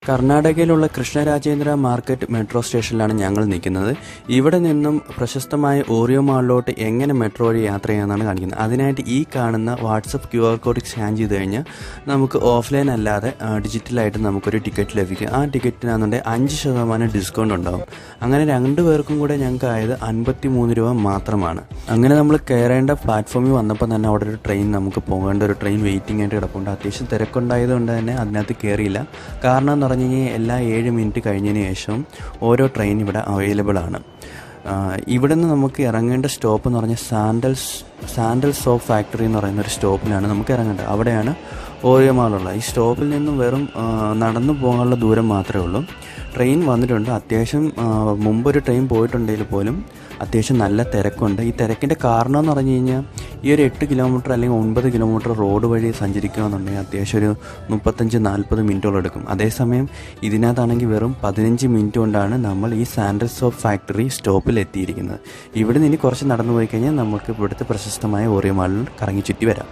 കർണാടകയിലുള്ള Krishnarajendra market metro സ്റ്റേഷനിലാണ് ഞങ്ങൾ നിൽക്കുന്നത്. ഇവിടെ നിന്നും പ്രശസ്തമായ ഓറിയോ മാളിലോട്ട് എങ്ങനെ മെട്രോ വഴി യാത്ര ചെയ്യാമെന്നാണ് കാണിക്കുന്നത്. അതിനായിട്ട് ഈ കാണുന്ന വാട്സപ്പ് QR കോഡ് സ്കാൻ ചെയ്ത് കഴിഞ്ഞാൽ നമുക്ക് ഓഫ്ലൈൻ അല്ലാതെ ഡിജിറ്റലായിട്ട് നമുക്കൊരു ടിക്കറ്റ് ലഭിക്കും. ആ ടിക്കറ്റിനാണെന്നുണ്ടെങ്കിൽ 5% ഡിസ്കൗണ്ട് ഉണ്ടാകും. അങ്ങനെ 2 പേർക്കും കൂടെ ഞങ്ങൾക്ക് ആയത് 53 രൂപ മാത്രമാണ്. അങ്ങനെ നമ്മൾ കയറേണ്ട പ്ലാറ്റ്ഫോമിൽ വന്നപ്പോൾ തന്നെ അവിടെ ഒരു ട്രെയിൻ, നമുക്ക് പോകേണ്ട ഒരു ട്രെയിൻ വെയിറ്റിംഗ് ആയിട്ട് കിടപ്പുണ്ട്. അത്യാവശ്യം തിരക്കുണ്ടായതുകൊണ്ട് തന്നെ അതിനകത്ത് കയറിയില്ല. കാരണം എന്ന് പറഞ്ഞു കഴിഞ്ഞാൽ എല്ലാ 7 മിനിറ്റ് കഴിഞ്ഞതിന് ശേഷം ഓരോ ട്രെയിൻ ഇവിടെ അവൈലബിൾ ആണ്. ഇവിടെ നിന്ന് നമുക്ക് ഇറങ്ങേണ്ട സ്റ്റോപ്പ് എന്ന് പറഞ്ഞാൽ സാൻഡൽ സോപ്പ് ഫാക്ടറി എന്ന് പറയുന്ന ഒരു സ്റ്റോപ്പിലാണ് നമുക്ക് ഇറങ്ങേണ്ടത്. അവിടെയാണ് ഓറിയോ മാളുള്ളത്. ഈ സ്റ്റോപ്പിൽ നിന്നും വെറും നടന്നു പോകാനുള്ള ദൂരം മാത്രമേ ഉള്ളൂ. ട്രെയിൻ വന്നിട്ടുണ്ട്. അത്യാവശ്യം മുമ്പൊരു ട്രെയിൻ പോയിട്ടുണ്ടെങ്കിൽ പോലും അത്യാവശ്യം നല്ല തിരക്കുണ്ട്. ഈ തിരക്കിൻ്റെ കാരണം എന്ന് പറഞ്ഞു കഴിഞ്ഞാൽ ഈ ഒരു 8 കിലോമീറ്റർ അല്ലെങ്കിൽ 9 കിലോമീറ്റർ റോഡ് വഴി സഞ്ചരിക്കുകയെന്നുണ്ടെങ്കിൽ അത്യാവശ്യം ഒരു 35-40 മിനിറ്റോളം എടുക്കും. അതേസമയം ഇതിനകത്താണെങ്കിൽ വെറും 15 മിനിറ്റ് കൊണ്ടാണ് നമ്മൾ ഈ സാൻഡൽ സോപ്പ് ഫാക്ടറി സ്റ്റോപ്പിൽ എത്തിയിരിക്കുന്നത്. ഇവിടെ നിന്ന് ഇനി കുറച്ച് നടന്നു പോയി കഴിഞ്ഞാൽ നമുക്ക് ഇവിടുത്തെ പ്രശസ്തമായ ഓറിയോ മാളിൽ കറങ്ങി ചുറ്റി വരാം.